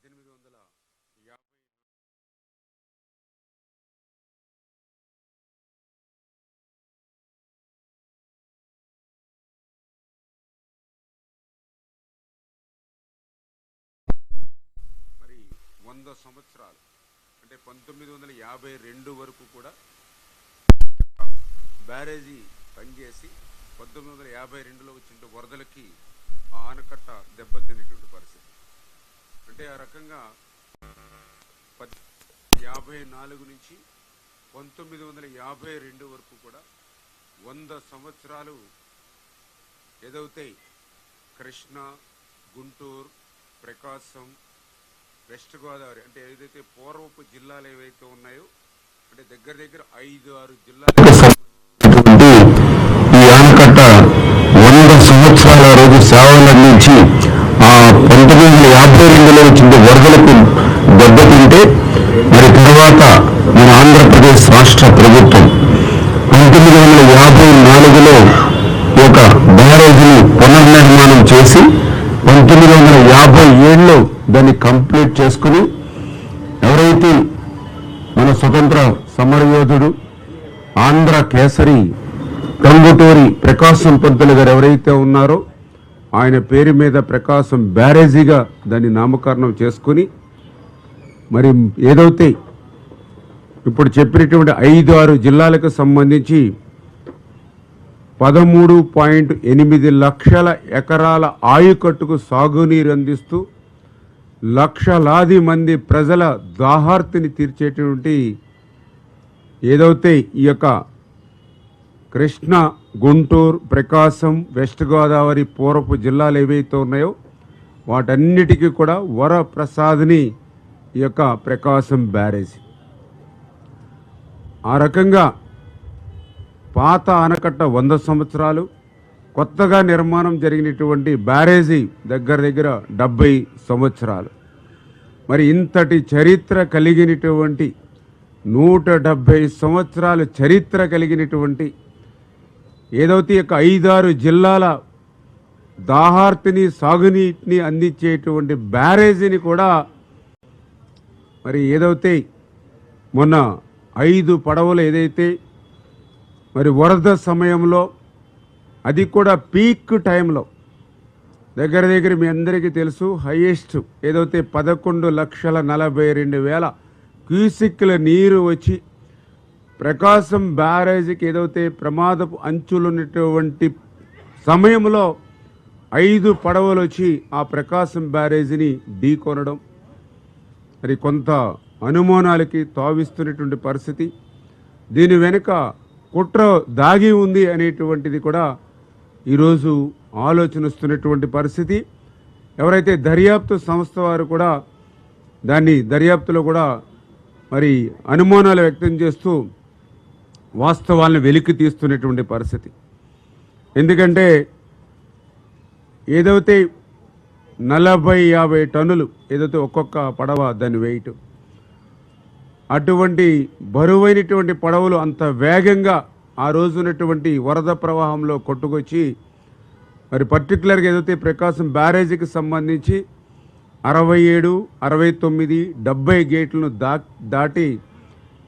మరి 100 సంవత్సరాలు అంటే 1952 వరకు కూడా బ్యారేజీ పనిచేసి 1952లో వచ్చిన వరదలకి ఆ ఆనకట్ట దెబ్బతినేటువంటి పరిస్థితి. అంటే ఆ రకంగా 54 నుంచి 1952 వరకు కూడా 100 సంవత్సరాలు ఏదవుతాయి కృష్ణా, గుంటూరు, ప్రకాశం, వెస్ట్ గోదావరి అంటే ఏదైతే పూర్వపు జిల్లాలు ఏవైతే ఉన్నాయో అంటే దగ్గర దగ్గర 5-6 జిల్లాలు ఈ ఆనకట్ట 100 సంవత్సరాల రోజు సేవలు అందించి ఆ 1952లో వచ్చిన వరదలకు దెబ్బతింటే మరి తర్వాత మన ఆంధ్రప్రదేశ్ రాష్ట్ర ప్రభుత్వం 1954లో ఒక బ్యారేజీని పునర్నిర్మాణం చేసి 1957లో దాన్ని కంప్లీట్ చేసుకుని ఎవరైతే మన స్వతంత్ర సమరయోధుడు ఆంధ్ర కేసరి టంగుటూరి ప్రకాశం పంతులు గారు ఎవరైతే ఉన్నారో ఆయన పేరు మీద ప్రకాశం బ్యారేజీగా దాన్ని నామకరణం చేసుకుని మరి ఏదైతే ఇప్పుడు చెప్పినటువంటి 5-6 జిల్లాలకు సంబంధించి 13.8 లక్షల ఎకరాల ఆయుకట్టుకు సాగునీరు అందిస్తూ లక్షలాది మంది ప్రజల దాహార్తిని తీర్చేటువంటి ఏదైతే ఈ యొక్క కృష్ణా, గుంటూరు, ప్రకాశం, వెస్ట్ గోదావరి పూర్వపు జిల్లాలు ఏవైతే ఉన్నాయో వాటన్నిటికీ కూడా వరప్రసాద్ని ఈ యొక్క ప్రకాశం బ్యారేజీ. ఆ రకంగా పాత ఆనకట్ట 100 సంవత్సరాలు, కొత్తగా నిర్మాణం జరిగినటువంటి బ్యారేజీ దగ్గర దగ్గర 70 సంవత్సరాలు. మరి ఇంతటి చరిత్ర కలిగినటువంటి 170 సంవత్సరాలు చరిత్ర కలిగినటువంటి ఏదైతే యొక్క 5-6 జిల్లాల దాహార్తిని సాగునీటిని అందించేటువంటి బ్యారేజీని కూడా మరి ఏదైతే మొన్న 5 పడవలు ఏదైతే మరి వరద సమయంలో అది కూడా పీక్ టైంలో దగ్గర దగ్గర మీ అందరికీ తెలుసు హైయెస్ట్ ఏదైతే 11,42,000 క్యూసిక్ల నీరు వచ్చి ప్రకాశం బ్యారేజీకి ఏదైతే ప్రమాదపు అంచులున్నటువంటి సమయంలో 5 పడవలు వచ్చి ఆ ప్రకాశం బ్యారేజీని ఢీకొనడం మరి కొంత అనుమానాలకి తావిస్తున్నటువంటి పరిస్థితి. దీని వెనుక కుట్ర దాగి ఉంది అనేటువంటిది కూడా ఈరోజు ఆలోచన వస్తున్నటువంటి పరిస్థితి. ఎవరైతే దర్యాప్తు సంస్థ వారు కూడా దాన్ని దర్యాప్తులో కూడా మరి అనుమానాలు వ్యక్తం చేస్తూ వాస్తవాలను వెలికి తీస్తున్నటువంటి పరిస్థితి. ఎందుకంటే ఏదైతే 40-50 టన్నులు ఏదైతే ఒక్కొక్క పడవ దాని వెయిట్, అటువంటి బరువైనటువంటి పడవలు అంత వేగంగా ఆ రోజు ఉన్నటువంటి వరద ప్రవాహంలో కొట్టుకొచ్చి మరి పర్టికులర్గా ఏదైతే ప్రకాశం బ్యారేజీకి సంబంధించి 67, 69, 70 గేట్లను దాటి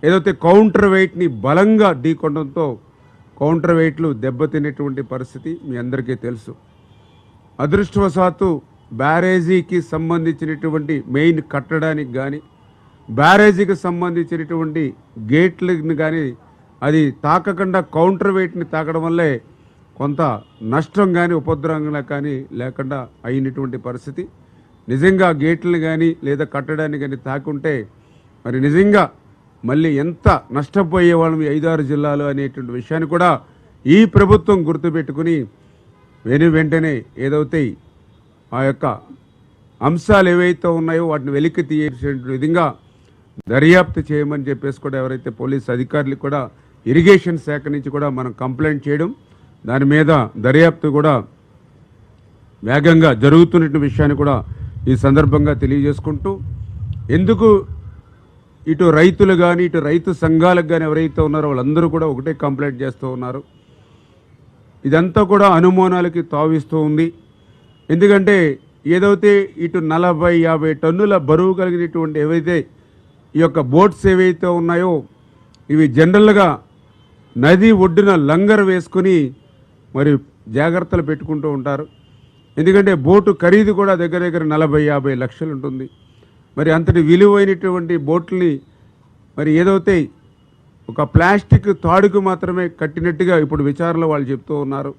ఏదైతే కౌంటర్ వెయిట్ని బలంగా ఢీకొనడంతో కౌంటర్ వెయిట్లు దెబ్బతినేటువంటి పరిస్థితి మీ అందరికీ తెలుసు. అదృష్టవశాత్తు బ్యారేజీకి సంబంధించినటువంటి మెయిన్ కట్టడానికి కానీ బ్యారేజీకి సంబంధించినటువంటి గేట్లను కానీ అది తాకకుండా కౌంటర్ వెయిట్ని తాకడం వల్లే కొంత నష్టం కానీ ఉపద్రవంగా కానీ లేకుండా అయినటువంటి పరిస్థితి. నిజంగా గేట్లను కానీ లేదా కట్టడాన్ని కానీ తాకుంటే మరి నిజంగా మళ్ళీ ఎంత నష్టపోయే వాళ్ళం 5-6 జిల్లాలు అనేటువంటి విషయాన్ని కూడా ఈ ప్రభుత్వం గుర్తుపెట్టుకుని వెంటనే ఏదైతే ఆ యొక్క అంశాలు ఏవైతే ఉన్నాయో వాటిని వెలికి తీసే విధంగా దర్యాప్తు చేయమని చెప్పేసి కూడా ఎవరైతే పోలీస్ అధికారులు కూడా ఇరిగేషన్ శాఖ నుంచి కూడా మనం కంప్లైంట్ చేయడం, దాని మీద దర్యాప్తు కూడా వేగంగా జరుగుతున్న విషయాన్ని కూడా ఈ సందర్భంగా తెలియజేసుకుంటూ, ఎందుకు ఇటు రైతులు కానీ ఇటు రైతు సంఘాలకు కానీ ఎవరైతే ఉన్నారో వాళ్ళందరూ కూడా ఒకటే కంప్లైంట్ చేస్తూ ఉన్నారు. ఇదంతా కూడా అనుమానాలకి తావిస్తూ ఉంది. ఎందుకంటే ఏదైతే ఇటు 40-50 టన్నుల బరువు కలిగినటువంటి ఏవైతే ఈ యొక్క బోట్స్ ఏవైతే ఉన్నాయో ఇవి జనరల్గా నది ఒడ్డున లంగర్ వేసుకుని మరి జాగ్రత్తలు పెట్టుకుంటూ ఉంటారు. ఎందుకంటే బోటు ఖరీదు కూడా దగ్గర దగ్గర 40-50 లక్షలు ఉంటుంది. మరి అంతటి విలువైనటువంటి బోట్లని మరి ఏదైతే ఒక ప్లాస్టిక్ తాడుకు మాత్రమే కట్టినట్టుగా ఇప్పుడు విచారణలో వాళ్ళు చెప్తూ ఉన్నారు.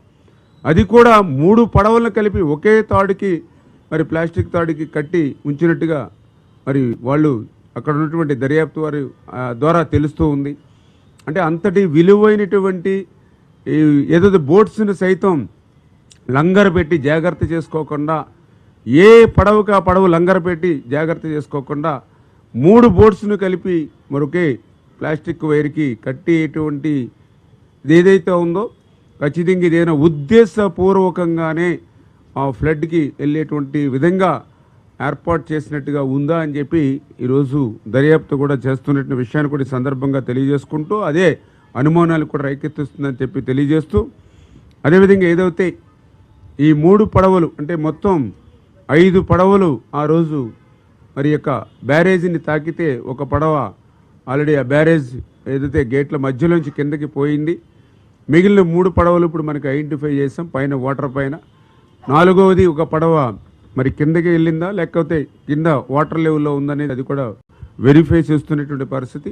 అది కూడా 3 పడవలను కలిపి ఒకే తాడుకి మరి ప్లాస్టిక్ తాడుకి కట్టి ఉంచినట్టుగా మరి వాళ్ళు అక్కడ ఉన్నటువంటి దర్యాప్తు వారి ద్వారా తెలుస్తూ ఉంది. అంటే అంతటి విలువైనటువంటి ఏదైతే బోట్స్ని సైతం లంగర్ పెట్టి జాగ్రత్త చేసుకోకుండా, ఏ పడవకు ఆ పడవ లంగర్ పెట్టి జాగ్రత్త చేసుకోకుండా 3 బోట్స్ను కలిపి మరొకే ప్లాస్టిక్ వైర్కి కట్టేటువంటి ఏదైతే ఉందో ఖచ్చితంగా ఇదేనా ఉద్దేశపూర్వకంగానే ఆ ఫ్లడ్కి వెళ్ళేటువంటి విధంగా ఏర్పాటు చేసినట్టుగా ఉందా అని చెప్పి ఈరోజు దర్యాప్తు కూడా చేస్తున్న విషయాన్ని కూడా ఈ సందర్భంగా తెలియజేసుకుంటూ అదే అనుమానాలు కూడా రేకెత్తిస్తుందని చెప్పి తెలియజేస్తూ, అదేవిధంగా ఏదైతే ఈ 3 పడవలు అంటే మొత్తం 5 పడవలు ఆ రోజు మరి యొక్క బ్యారేజీని తాకితే ఒక పడవ ఆల్రెడీ ఆ బ్యారేజ్ ఏదైతే గేట్ల మధ్యలోంచి కిందకి పోయింది. మిగిలిన 3 పడవలు ఇప్పుడు మనకి ఐడెంటిఫై చేసాం పైన వాటర్ పైన. 4వది ఒక పడవ మరి కిందకి వెళ్ళిందా లేకపోతే కింద వాటర్ లెవెల్లో ఉందనేది అది కూడా వెరిఫై చేస్తున్నటువంటి పరిస్థితి.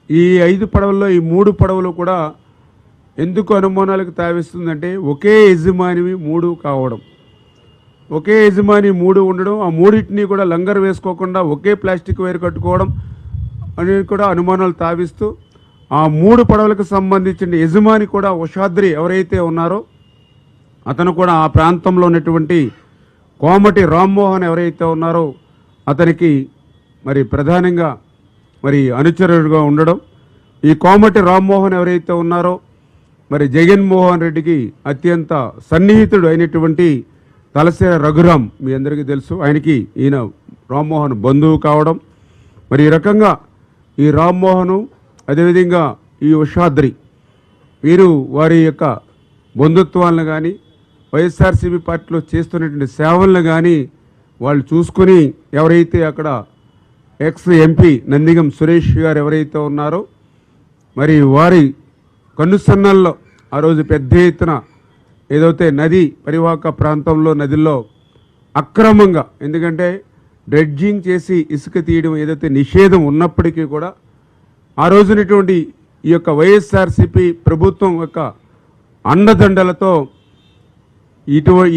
ఈ 5 పడవల్లో ఈ 3 పడవలు కూడా ఎందుకు అనుమానాలకు తావిస్తుందంటే ఒకే యజమానివి 3 కావడం, ఒకే యజమాని 3 ఉండడం, ఆ 3టిని కూడా లంగర్ వేసుకోకుండా ఒకే ప్లాస్టిక్ వైర్ కట్టుకోవడం అనేది కూడా అనుమానాలు తావిస్తూ ఆ 3 పడవలకు సంబంధించిన యజమాని కూడా ఉషాద్రి ఎవరైతే ఉన్నారో అతను కూడా ఆ ప్రాంతంలో ఉన్నటువంటి కోమటి రామ్మోహన్ ఎవరైతే ఉన్నారో అతనికి మరి ప్రధానంగా మరి అనుచరుడుగా ఉండడం, ఈ కోమటి రామ్మోహన్ ఎవరైతే ఉన్నారో మరి జగన్మోహన్ రెడ్డికి అత్యంత సన్నిహితుడు అయినటువంటి తలసేర రఘురాం మీ అందరికీ తెలుసు, ఆయనకి ఈయన రామ్మోహన్ బంధువు కావడం, మరి ఈ రకంగా ఈ రామ్మోహను అదేవిధంగా ఈ ఉషాద్రి వీరు వారి యొక్క బంధుత్వాలను కానీ వైఎస్ఆర్సీపీ పార్టీలో చేస్తున్నటువంటి సేవలను కానీ వాళ్ళు చూసుకుని ఎవరైతే అక్కడ ఎక్స్ ఎంపీ నందిగం సురేష్ గారు ఎవరైతే ఉన్నారో మరి వారి కన్నుసన్నల్లో ఆ రోజు పెద్ద ఎత్తున ఏదైతే నది పరివాహక ప్రాంతంలో నదిలో అక్రమంగా, ఎందుకంటే డ్రెడ్జింగ్ చేసి ఇసుక తీయడం ఏదైతే నిషేధం ఉన్నప్పటికీ కూడా ఆ రోజునటువంటి ఈ యొక్క వైఎస్ఆర్సీపీ ప్రభుత్వం యొక్క అండదండలతో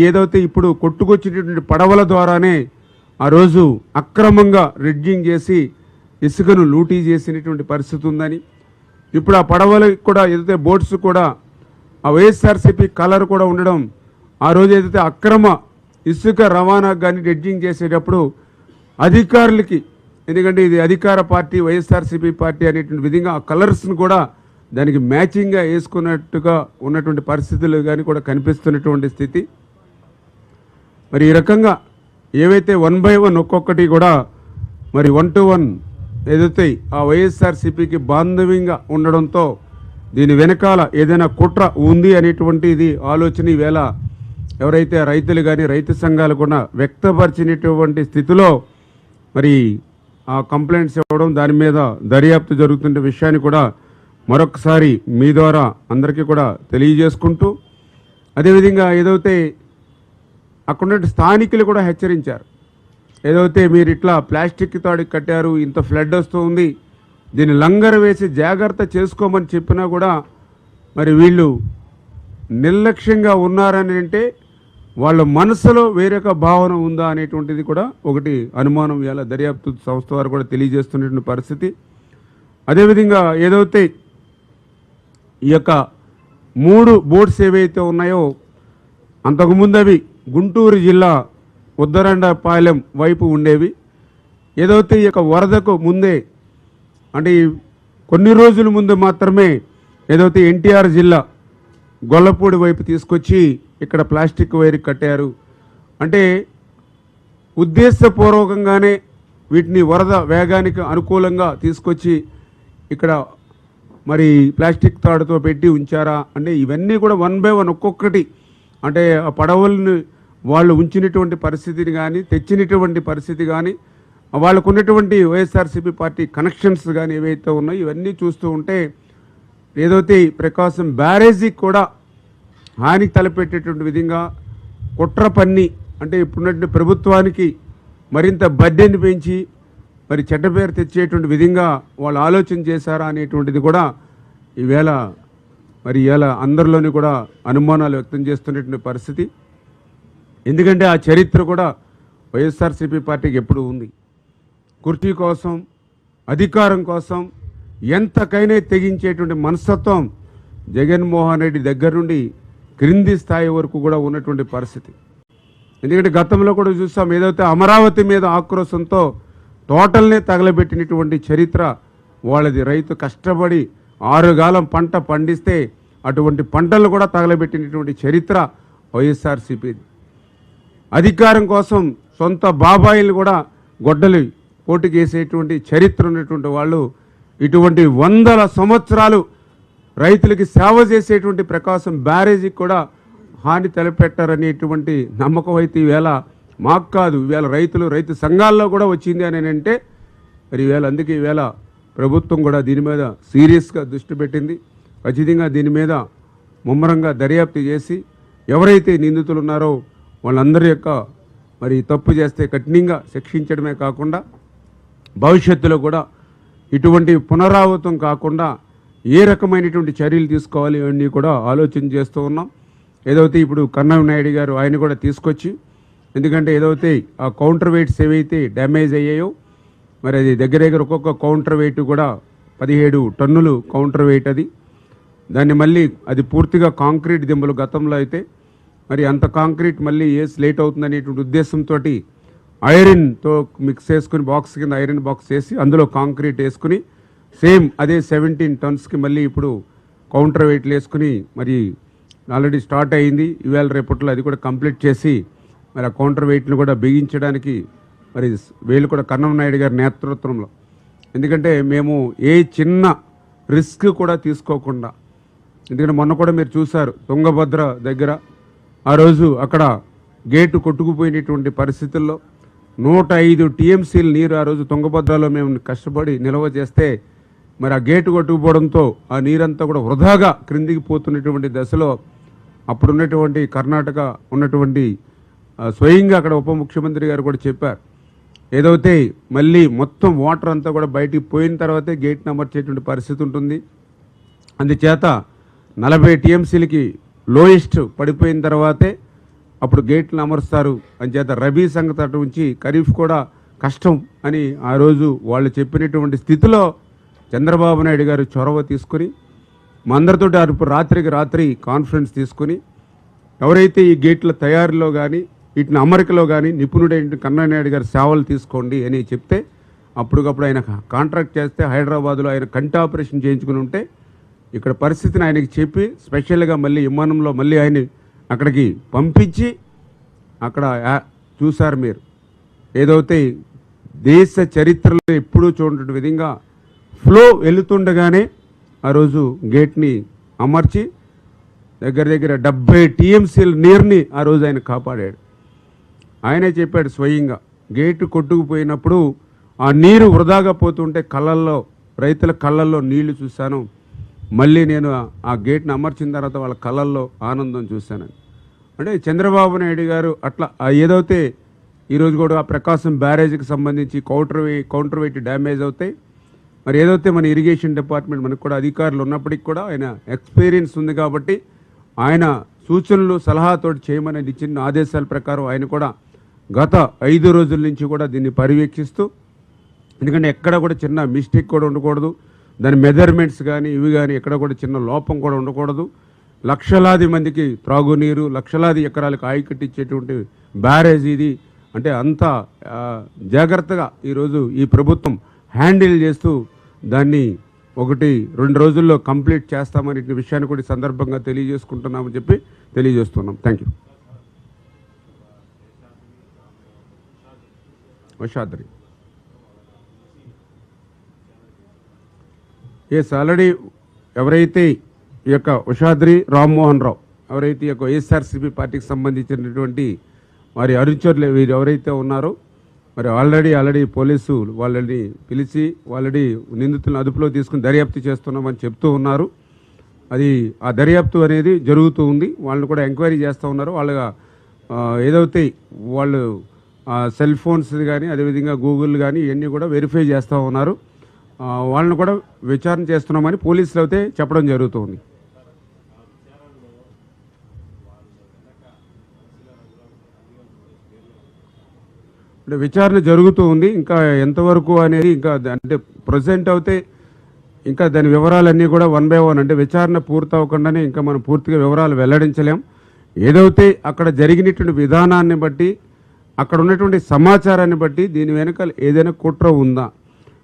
ఏదైతే ఇప్పుడు కొట్టుకొచ్చేటటువంటి పడవల ద్వారానే ఆ రోజు అక్రమంగా డ్రెడ్జింగ్ చేసి ఇసుకను లూటీ చేసినటువంటి పరిస్థితి ఉందని, ఇప్పుడు ఆ పడవలకు కూడా ఏదైతే బోట్స్ కూడా ఆ వైఎస్ఆర్సీపీ కలర్ కూడా ఉండడం, ఆ రోజు ఏదైతే అక్రమ ఇసుక రవాణాకు కానీ డ్రెడ్జింగ్ చేసేటప్పుడు అధికారులకి, ఎందుకంటే ఇది అధికార పార్టీ వైఎస్ఆర్సీపీ పార్టీ అనేటువంటి విధంగా ఆ కలర్స్ను కూడా దానికి మ్యాచింగ్గా వేసుకున్నట్టుగా ఉన్నటువంటి పరిస్థితులు కానీ కూడా కనిపిస్తున్నటువంటి స్థితి. మరి ఈ రకంగా ఏవైతే 1 by 1 ఒక్కొక్కటి కూడా మరి 1 to 1 ఏదైతే ఆ వైఎస్ఆర్సీపీకి బాంధవ్యంగా ఉండడంతో దీని వెనకాల ఏదైనా కుట్ర ఉంది అనేటువంటిది ఆలోచన ఈవేళ ఎవరైతే రైతులు కానీ రైతు సంఘాలు కూడా వ్యక్తపరిచినటువంటి స్థితిలో మరి ఆ కంప్లైంట్స్ ఇవ్వడం, దాని మీద దర్యాప్తు జరుగుతున్న విషయాన్ని కూడా మరొకసారి మీ ద్వారా అందరికీ కూడా తెలియజేసుకుంటూ, అదేవిధంగా ఏదైతే అక్కడ స్థానికులు కూడా హెచ్చరించారు, ఏదైతే మీరు ఇట్లా ప్లాస్టిక్ తాడికి కట్టారు, ఇంత ఫ్లడ్ వస్తుంది, దీన్ని లంగర్ వేసి జాగ్రత్త చేసుకోమని చెప్పినా కూడా మరి వీళ్ళు నిర్లక్ష్యంగా ఉన్నారని అంటే వాళ్ళ మనసులో వేరొక భావన ఉందా అనేటువంటిది కూడా ఒకటి అనుమానం ఇవాళ దర్యాప్తు సంస్థ వారు కూడా తెలియజేస్తున్నటువంటి పరిస్థితి. అదేవిధంగా ఏదైతే ఈ యొక్క 3 బోట్స్ ఏవైతే ఉన్నాయో అంతకుముందు అవి గుంటూరు జిల్లా ఉద్దరండపాలెం వైపు ఉండేవి. ఏదైతే ఈ యొక్క వరదకు ముందే అంటే కొన్ని రోజుల ముందు మాత్రమే ఏదైతే ఎన్టీఆర్ జిల్లా గొల్లపూడి వైపు తీసుకొచ్చి ఇక్కడ ప్లాస్టిక్ వైర్ కట్టారు. అంటే ఉద్దేశపూర్వకంగానే వీటిని వరద వేగానికి అనుకూలంగా తీసుకొచ్చి ఇక్కడ మరి ప్లాస్టిక్ తాడుతో పెట్టి ఉంచారా అంటే ఇవన్నీ కూడా 1 by 1 ఒక్కొక్కటి అంటే ఆ పడవలను వాళ్ళు ఉంచినటువంటి పరిస్థితిని కానీ తెచ్చినటువంటి పరిస్థితి కానీ వాళ్ళకు ఉన్నటువంటి వైఎస్ఆర్సీపీ పార్టీ కనెక్షన్స్ కానీ ఏవైతే ఉన్నాయో ఇవన్నీ చూస్తూ ఉంటే ఏదైతే ఈ ప్రకాశం బ్యారేజీకి కూడా హాని తలపెట్టేటువంటి విధంగా కుట్ర పన్ని అంటే ఇప్పుడున్నటువంటి ప్రభుత్వానికి మరింత బడ్డెని పెంచి మరి చెడ్డ పేరు తెచ్చేటువంటి విధంగా వాళ్ళు ఆలోచన చేశారా అనేటువంటిది కూడా ఈవేళ మరి ఇవాళ అందరిలోని కూడా అనుమానాలు వ్యక్తం చేస్తున్నటువంటి పరిస్థితి. ఎందుకంటే ఆ చరిత్ర కూడా వైఎస్ఆర్సీపీ పార్టీకి ఎప్పుడు ఉంది. కుర్చీ కోసం అధికారం కోసం ఎంతకైనా తెగించేటువంటి మనస్తత్వం జగన్మోహన్ రెడ్డి దగ్గర నుండి క్రింది స్థాయి వరకు కూడా ఉన్నటువంటి పరిస్థితి. ఎందుకంటే గతంలో కూడా చూస్తాం ఏదైతే అమరావతి మీద ఆక్రోశంతో టోటల్నే తగలబెట్టినటువంటి చరిత్ర వాళ్ళది. రైతు కష్టపడి 6 కాలం పంట పండిస్తే అటువంటి పంటలు కూడా తగలబెట్టినటువంటి చరిత్ర వైఎస్ఆర్సీపీది. అధికారం కోసం సొంత బాబాయిలు కూడా గొడ్డలి పోటీకేసేటువంటి చరిత్ర ఉన్నటువంటి వాళ్ళు ఇటువంటి 100 సంవత్సరాలు రైతులకి సేవ చేసేటువంటి ప్రకాశం బ్యారేజీకి కూడా హాని తలపెట్టారనేటువంటి నమ్మకం అయితే ఈవేళ మాకు కాదు, ఈవేళ రైతు సంఘాల్లో కూడా వచ్చింది అని అంటే మరి ఈవేళ అందుకే ఈవేళ ప్రభుత్వం కూడా దీని మీద సీరియస్గా దృష్టి పెట్టింది. ఖచ్చితంగా దీని మీద ముమ్మరంగా దర్యాప్తు చేసి ఎవరైతే నిందితులు ఉన్నారో వాళ్ళందరి యొక్క మరి తప్పు చేస్తే కఠినంగా శిక్షించడమే కాకుండా భవిష్యత్తులో కూడా ఇటువంటి పునరావృతం కాకుండా ఏ రకమైనటువంటి చర్యలు తీసుకోవాలి ఇవన్నీ కూడా ఆలోచన చేస్తూ ఉన్నాం. ఏదైతే ఇప్పుడు కన్నయ్య నాయుడు గారు ఆయన కూడా తీసుకొచ్చి, ఎందుకంటే ఏదైతే ఆ కౌంటర్ వెయిట్స్ ఏవైతే డ్యామేజ్ అయ్యాయో మరి అది దగ్గర ఒక్కొక్క కౌంటర్ వెయిట్ కూడా 17 టన్నులు కౌంటర్ వెయిట్ అది. దాన్ని మళ్ళీ అది పూర్తిగా కాంక్రీట్ దింబలు గతంలో అయితే మరి అంత కాంక్రీట్ మళ్ళీ లేట్ అవుతుందనేటువంటి ఉద్దేశంతో ఐరన్తో మిక్స్ చేసుకుని బాక్స్ కింద ఐరన్ బాక్స్ వేసి అందులో కాంక్రీట్ వేసుకుని సేమ్ అదే 17 టన్స్కి మళ్ళీ ఇప్పుడు కౌంటర్ వెయిట్లు వేసుకుని మరి ఆల్రెడీ స్టార్ట్ అయ్యింది. ఇవాళ రేపట్లో అది కూడా కంప్లీట్ చేసి మరి ఆ కౌంటర్ వెయిట్ను కూడా బిగించడానికి మరి వీళ్ళు కూడా కన్నయ్య నాయుడు గారి నేతృత్వంలో, ఎందుకంటే మేము ఏ చిన్న రిస్క్ కూడా తీసుకోకుండా, ఎందుకంటే మొన్న కూడా మీరు చూశారు తుంగభద్ర దగ్గర ఆ రోజు అక్కడ గేటు కొట్టుకుపోయినటువంటి పరిస్థితుల్లో 105 టీఎంసీల నీరు ఆ రోజు తుంగభద్రలో మేము కష్టపడి నిల్వ చేస్తే మరి ఆ గేటు కొట్టుకుపోవడంతో ఆ నీరంతా కూడా వృధాగా క్రిందికి పోతున్నటువంటి దశలో అప్పుడున్నటువంటి కర్ణాటక ఉన్నటువంటి స్వయంగా అక్కడ ఉప ముఖ్యమంత్రి గారు కూడా చెప్పారు, ఏదైతే మళ్ళీ మొత్తం వాటర్ అంతా కూడా బయటికి పోయిన తర్వాతే గేట్ని అమర్చేటువంటి పరిస్థితి ఉంటుంది. అందుచేత 40 టీఎంసీలకి లోయెస్ట్ పడిపోయిన తర్వాతే అప్పుడు గేట్లు అమరుస్తారు. అంచేత రబీ సంగతి అటు ఉంచి ఖరీఫ్ కూడా కష్టం అని ఆ రోజు వాళ్ళు చెప్పినటువంటి స్థితిలో చంద్రబాబు నాయుడు గారు చొరవ తీసుకుని మా అందరితో రాత్రికి రాత్రి కాన్ఫరెన్స్ తీసుకుని ఎవరైతే ఈ గేట్ల తయారీలో కానీ వీటిని అమరికలో కానీ నిపుణుడైన కన్నయ్య నాయుడు గారి సేవలు తీసుకోండి అని చెప్తే అప్పటికప్పుడు ఆయన కాంట్రాక్ట్ చేస్తే హైదరాబాద్లో ఆయన కంటి ఆపరేషన్ చేయించుకుని ఉంటే ఇక్కడ పరిస్థితిని ఆయనకి చెప్పి స్పెషల్గా మళ్ళీ విమానంలో మళ్ళీ ఆయన అక్కడికి పంపించి అక్కడ చూశారు మీరు ఏదైతే దేశ చరిత్రలో ఎప్పుడూ చూడని విధంగా ఫ్లో వెళుతుండగానే ఆ రోజు గేట్ని అమర్చి దగ్గర 70 టీఎంసీల నీరుని ఆ రోజు ఆయన కాపాడాడు. ఆయనే చెప్పాడు స్వయంగా, గేటు కొట్టుకుపోయినప్పుడు ఆ నీరు వృధాగా పోతుంటే రైతుల కళ్ళల్లో నీళ్లు చూశాను, మళ్ళీ నేను ఆ గేట్ని అమర్చిన తర్వాత వాళ్ళ కళ్ళల్లో ఆనందం చూశాను. అంటే చంద్రబాబు నాయుడు గారు అట్లా ఏదైతే ఈరోజు కూడా ఆ ప్రకాశం బ్యారేజ్కి సంబంధించి కౌంటర్ వెయిట్ డ్యామేజ్ అవుతాయి. మరి ఏదైతే మన ఇరిగేషన్ డిపార్ట్మెంట్ మనకు కూడా అధికారులు ఉన్నప్పటికీ కూడా ఆయన ఎక్స్పీరియన్స్ ఉంది కాబట్టి ఆయన సూచనలు సలహాతోటి చేయమని ఇచ్చిన ఆదేశాల ప్రకారం ఆయన కూడా గత 5 రోజుల నుంచి కూడా దీన్ని పర్యవేక్షిస్తూ, ఎందుకంటే ఎక్కడ కూడా చిన్న మిస్టేక్ కూడా ఉండకూడదు, దాని మెజర్మెంట్స్ కానీ ఇవి కానీ ఎక్కడ కూడా చిన్న లోపం కూడా ఉండకూడదు. లక్షలాది మందికి త్రాగునీరు, లక్షలాది ఎకరాలకు ఆయకట్టించేటువంటి బ్యారేజ్ ఇది. అంటే అంత జాగ్రత్తగా ఈరోజు ఈ ప్రభుత్వం హ్యాండిల్ చేస్తూ దాన్ని 1-2 రోజుల్లో కంప్లీట్ చేస్తామనే విషయాన్ని కూడా సందర్భంగా తెలియజేసుకుంటున్నామని చెప్పి తెలియజేస్తున్నాం. Thank you. వశాద్రి ఎస్ ఆల్రెడీ ఎవరైతే ఈ యొక్క వశాద్రి రామ్మోహన్ రావు ఎవరైతే ఈ యొక్క వైఎస్ఆర్సీపీ పార్టీకి సంబంధించినటువంటి వారి అనుచరులు వీరు ఎవరైతే ఉన్నారో మరి ఆల్రెడీ పోలీసు వాళ్ళని పిలిచి ఆల్రెడీ నిందితులను అదుపులో తీసుకుని దర్యాప్తు చేస్తున్నామని చెప్తూ ఉన్నారు. అది ఆ దర్యాప్తు అనేది జరుగుతూ ఉంది. వాళ్ళని కూడా ఎంక్వైరీ చేస్తూ ఉన్నారు. వాళ్ళ ఏదైతే వాళ్ళు సెల్ ఫోన్స్ కానీ అదేవిధంగా గూగుల్ కానీ ఇవన్నీ కూడా వెరిఫై చేస్తూ ఉన్నారు. వాళ్ళని కూడా విచారణ చేస్తున్నామని పోలీసులు అయితే చెప్పడం జరుగుతుంది. అంటే విచారణ జరుగుతూ ఉంది. ఇంకా ఎంతవరకు అనేది ఇంకా అంటే ప్రజెంట్ అయితే ఇంకా దాని వివరాలన్నీ కూడా 1 by 1 అంటే విచారణ పూర్తవకుండానే ఇంకా మనం పూర్తిగా వివరాలు వెల్లడించలేం. ఏదైతే అక్కడ జరిగినటువంటి విధానాన్ని బట్టి అక్కడ ఉన్నటువంటి సమాచారాన్ని బట్టి దీని వెనకాల ఏదైనా కుట్ర ఉందా,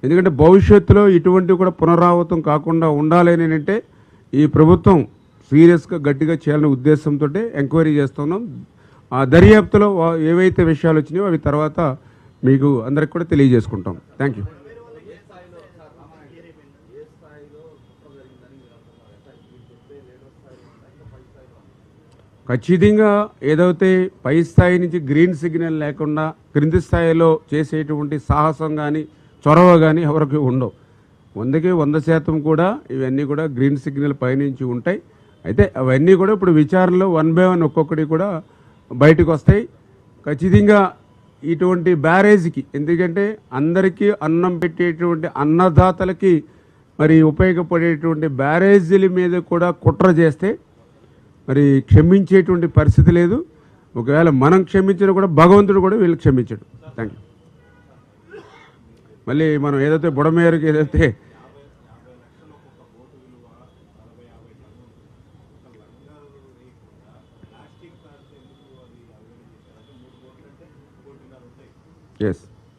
ఎందుకంటే భవిష్యత్తులో ఇటువంటివి కూడా పునరావృతం కాకుండా ఉండాలని అంటే ఈ ప్రభుత్వం సీరియస్గా గట్టిగా చేయాలనే ఉద్దేశంతో ఎంక్వైరీ చేస్తున్నాం. ఆ దర్యాప్తులో ఏవైతే విషయాలు వచ్చినాయో అవి తర్వాత మీకు అందరికి కూడా తెలియజేసుకుంటాం. Thank you. ఖచ్చితంగా ఏదైతే పై స్థాయి నుంచి గ్రీన్ సిగ్నల్ లేకుండా క్రింది స్థాయిలో చేసేటువంటి సాహసం కానీ చొరవ కానీ ఎవరికి ఉండవు. 100కి 100% కూడా ఇవన్నీ కూడా గ్రీన్ సిగ్నల్ పైనుంచి ఉంటాయి. అయితే అవన్నీ కూడా ఇప్పుడు విచారణలో 1 by 1 ఒక్కొక్కటి కూడా బయటకు వస్తాయి. ఖచ్చితంగా ఇటువంటి బ్యారేజ్కి, ఎందుకంటే అందరికీ అన్నం పెట్టేటువంటి అన్నదాతలకి మరి ఉపయోగపడేటువంటి బ్యారేజీల మీద కూడా కుట్ర చేస్తే మరి క్షమించేటువంటి పరిస్థితి లేదు. ఒకవేళ మనం క్షమించినా కూడా భగవంతుడు కూడా వీళ్ళు క్షమించడు. Thank you. మళ్ళీ మనం ఏదైతే బుడమేరకు ఏదైతే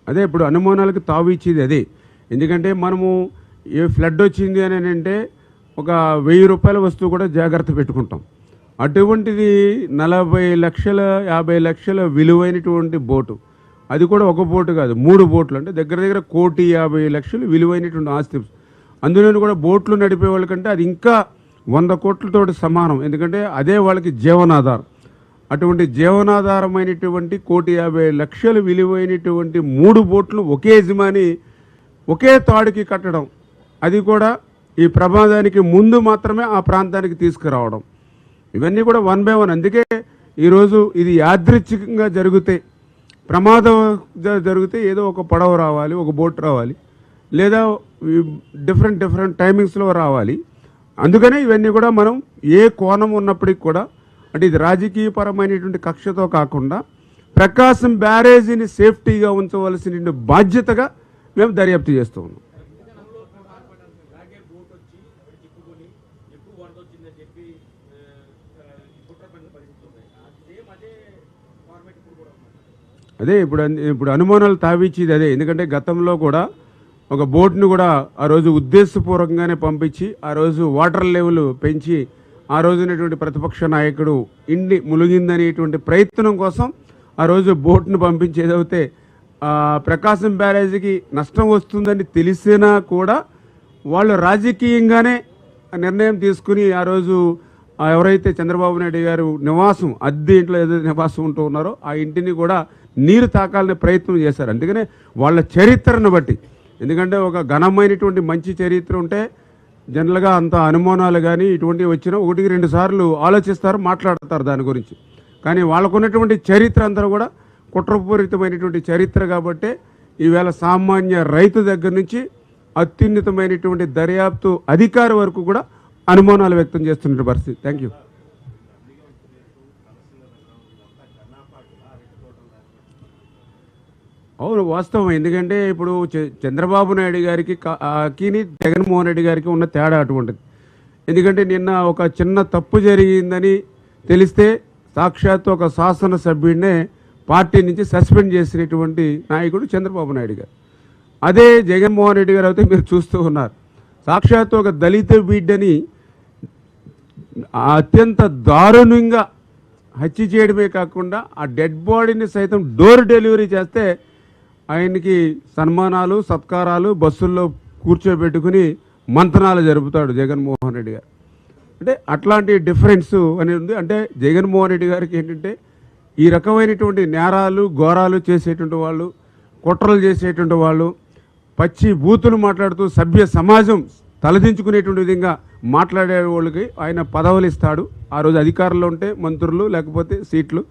అదే ఇప్పుడు అనుమానాలకు తావు ఇచ్చేది అదే. ఎందుకంటే మనము ఏ ఫ్లడ్ వచ్చింది అని అంటే ఒక 1000 రూపాయల వస్తువు కూడా జాగ్రత్త పెట్టుకుంటాం. అటువంటిది 40 లక్షల 50 లక్షల విలువైనటువంటి బోటు, అది కూడా ఒక బోటు కాదు 3 బోట్లు, అంటే దగ్గర 1,50,00,000 విలువైనటువంటి ఆస్తి. అందులో కూడా బోట్లు నడిపే వాళ్ళకంటే అది ఇంకా 100 కోట్లతో సమానం. ఎందుకంటే అదే వాళ్ళకి జీవనాధారం. అటువంటి జీవనాధారమైనటువంటి 1,50,00,000 విలువైనటువంటి 3 బోట్లు ఒకే యజమాని ఒకే తాడుకి కట్టడం, అది కూడా ఈ ప్రమాదానికి ముందు మాత్రమే ఆ ప్రాంతానికి తీసుకురావడం, ఇవన్నీ కూడా 1 by 1. అందుకే ఈరోజు ఇది యాదృచ్ఛికంగా జరిగితే, ప్రమాదం జరిగితే ఏదో ఒక పడవ రావాలి, ఒక బోట్ రావాలి, లేదా డిఫరెంట్ టైమింగ్స్లో రావాలి. అందుకనే ఇవన్నీ కూడా మనం ఏ కోణం ఉన్నప్పటికీ కూడా, అంటే ఇది రాజకీయపరమైనటువంటి కక్షతో కాకుండా ప్రకాశం బ్యారేజీని సేఫ్టీగా ఉంచవలసిన బాధ్యతగా మేము దర్యాప్తు చేస్తూ ఉన్నాం. అదే ఇప్పుడు అనుమానాలు తావిచ్చేది అదే. ఎందుకంటే గతంలో కూడా ఒక బోట్ను కూడా ఆ రోజు ఉద్దేశపూర్వకంగానే పంపించి ఆ రోజు వాటర్ లెవెల్ పెంచి ఆ రోజునటువంటి ప్రతిపక్ష నాయకుడు ఇండి ములిగిందనేటువంటి ప్రయత్నం కోసం ఆ రోజు బోట్ను పంపించి ఏదైతే ప్రకాశం బ్యారేజీకి నష్టం వస్తుందని తెలిసినా కూడా వాళ్ళు రాజకీయంగానే నిర్ణయం తీసుకుని ఆ రోజు ఎవరైతే చంద్రబాబు నాయుడు గారు నివాసం అద్దె ఇంట్లో ఏదైతే నివాసం ఉంటూ ఉన్నారో ఆ ఇంటిని కూడా నీరు తాకాలనే ప్రయత్నం చేశారు. అందుకనే వాళ్ళ చరిత్రను బట్టి, ఎందుకంటే ఒక ఘనమైనటువంటి మంచి చరిత్ర ఉంటే జనరల్గా అంత అనుమానాలు కానీ ఇటువంటివి వచ్చినా 1-2 సార్లు ఆలోచిస్తారు, మాట్లాడతారు దాని గురించి. కానీ వాళ్ళకున్నటువంటి చరిత్ర అంతా కూడా కుట్రపూరితమైనటువంటి చరిత్ర కాబట్టి ఈవేళ సామాన్య రైతు దగ్గర నుంచి అత్యున్నతమైనటువంటి దర్యాప్తు అధికారి వరకు కూడా అనుమానాలు వ్యక్తం చేస్తున్న పరిస్థితి. Thank you. అవును, వాస్తవం. ఎందుకంటే ఇప్పుడు చంద్రబాబు నాయుడు గారికి జగన్మోహన్ రెడ్డి గారికి ఉన్న తేడా అటువంటిది. ఎందుకంటే నిన్న ఒక చిన్న తప్పు జరిగిందని తెలిస్తే సాక్షాత్తు ఒక శాసనసభ్యుడినే పార్టీ నుంచి సస్పెండ్ చేసినటువంటి నాయకుడు చంద్రబాబు నాయుడు గారు. అదే జగన్మోహన్ రెడ్డి గారు అయితే మీరు చూస్తూ ఉన్నారు, సాక్షాత్తు ఒక దళిత బిడ్డని అత్యంత దారుణంగా హత్య చేయడమే కాకుండా ఆ డెడ్ బాడీని సైతం డోర్ డెలివరీ చేస్తే ఆయనకి సన్మానాలు సత్కారాలు బస్సుల్లో కూర్చోబెట్టుకుని మంతనాలు జరుపుతాడు జగన్మోహన్ రెడ్డి గారు. అంటే అట్లాంటి డిఫరెన్స్ అనేది ఉంది. అంటే జగన్మోహన్ రెడ్డి గారికి ఏంటంటే ఈ రకమైనటువంటి నేరాలు ఘోరాలు చేసేటువంటి వాళ్ళు, కుట్రలు చేసేటువంటి వాళ్ళు, పచ్చి బూతులు మాట్లాడుతూ సభ్య సమాజం తలదించుకునేటువంటి విధంగా మాట్లాడే వాళ్ళకి ఆయన పదవులు ఇస్తాడు. ఆ రోజు అధికారంలో ఉంటే మంత్రులు, లేకపోతే సీట్లు,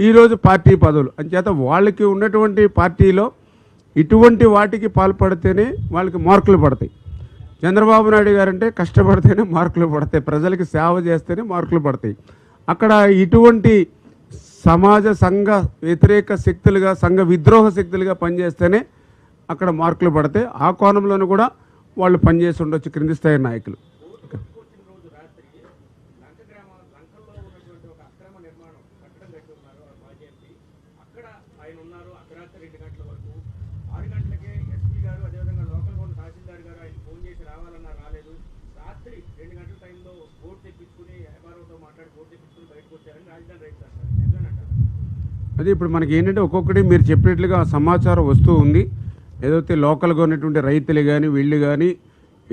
ఈరోజు పార్టీ పదవులు. అంచేత వాళ్ళకి ఉన్నటువంటి పార్టీలో ఇటువంటి వాటికి పాల్పడితేనే వాళ్ళకి మార్కులు పడతాయి. చంద్రబాబు నాయుడు గారంటే కష్టపడితేనే మార్కులు పడతాయి, ప్రజలకి సేవ చేస్తేనే మార్కులు పడతాయి. అక్కడ ఇటువంటి సమాజ సంఘ వ్యతిరేక శక్తులుగా, సంఘ విద్రోహ శక్తులుగా పనిచేస్తేనే అక్కడ మార్కులు పడతాయి. ఆ కోణంలోనూ కూడా వాళ్ళు పనిచేసి ఉండొచ్చు క్రింది స్థాయి నాయకులు. అది ఇప్పుడు మనకి ఏంటంటే ఒక్కొక్కటి మీరు చెప్పినట్లుగా సమాచారం వస్తూ ఉంది. ఏదైతే లోకల్గా ఉన్నటువంటి రైతులు కానీ వీళ్ళు కానీ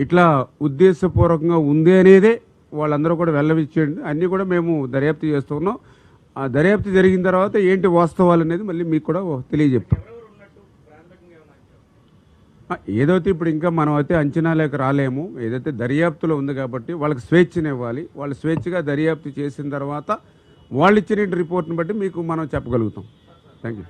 ఇట్లా ఉద్దేశపూర్వకంగా ఉంది అనేదే వాళ్ళందరూ కూడా వెళ్ళవిచ్చేయండి. అన్నీ కూడా మేము దర్యాప్తు చేస్తున్నాం. ఆ దర్యాప్తు జరిగిన తర్వాత ఏంటి వాస్తవాలు అనేది మళ్ళీ మీకు కూడా తెలియజెప్తాం. ఏదైతే ఇప్పుడు ఇంకా మనం అయితే అంచనాలకు రాలేము. ఏదైతే దర్యాప్తులో ఉంది కాబట్టి వాళ్ళకి స్వేచ్ఛనివ్వాలి. వాళ్ళు స్వేచ్ఛగా దర్యాప్తు చేసిన తర్వాత వాళ్ళు ఇచ్చిన రిపోర్ట్ని బట్టి మీకు మనం చెప్పగలుగుతాం. Thank you.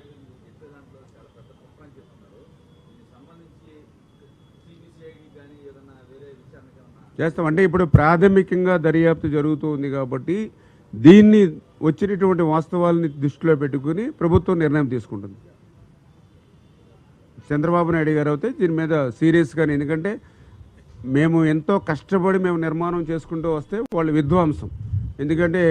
చేస్తాం. అంటే ఇప్పుడు ప్రాథమికంగా దర్యాప్తు జరుగుతూ ఉంది కాబట్టి దీన్ని వచ్చినటువంటి వాస్తవాలని దృష్టిలో పెట్టుకుని ప్రభుత్వం నిర్ణయం తీసుకుంటుంది. చంద్రబాబు నాయుడు గారు అయితే దీని మీద సీరియస్గానే, ఎందుకంటే మేము ఎంతో కష్టపడి మేము నిర్మాణం చేసుకుంటూ వస్తే వాళ్ళు విధ్వంసం. ఎందుకంటే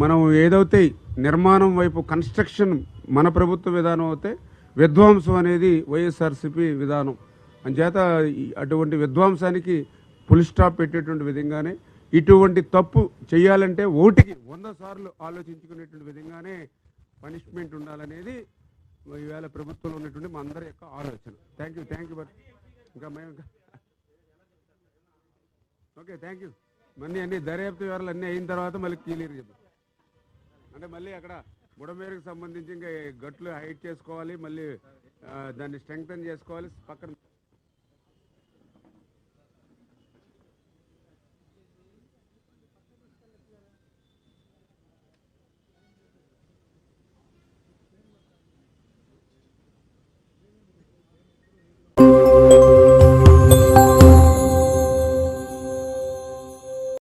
మనం ఏదైతే నిర్మాణం వైపు కన్స్ట్రక్షన్ మన ప్రభుత్వ విధానం అయితే విధ్వంసం అనేది వైఎస్ఆర్సీపీ విధానం. అంచేత అటువంటి విధ్వంసానికి ఫుల్ స్టాప్ పెట్టేటువంటి విధంగానే ఇటువంటి తప్పు చేయాలంటే ఓటికి 100 సార్లు ఆలోచించుకునేటువంటి విధంగానే పనిష్మెంట్ ఉండాలనేది ఈవేళ ప్రభుత్వంలో ఉన్నటువంటి మా అందరి యొక్క ఆలోచన. Thank you. బట్ ఇంకా మేము ఓకే, థ్యాంక్ యూ. మళ్ళీ అన్ని దర్యాప్తు వివరాలు అన్నీ అయిన తర్వాత మళ్ళీ క్లియర్ చెప్తాం. అంటే మళ్ళీ అక్కడ బుడమేరుకు సంబంధించి ఇంకా గట్లు హైట్ చేసుకోవాలి, మళ్ళీ దాన్ని స్ట్రెంగ్తన్ చేసుకోవాలి పక్కన.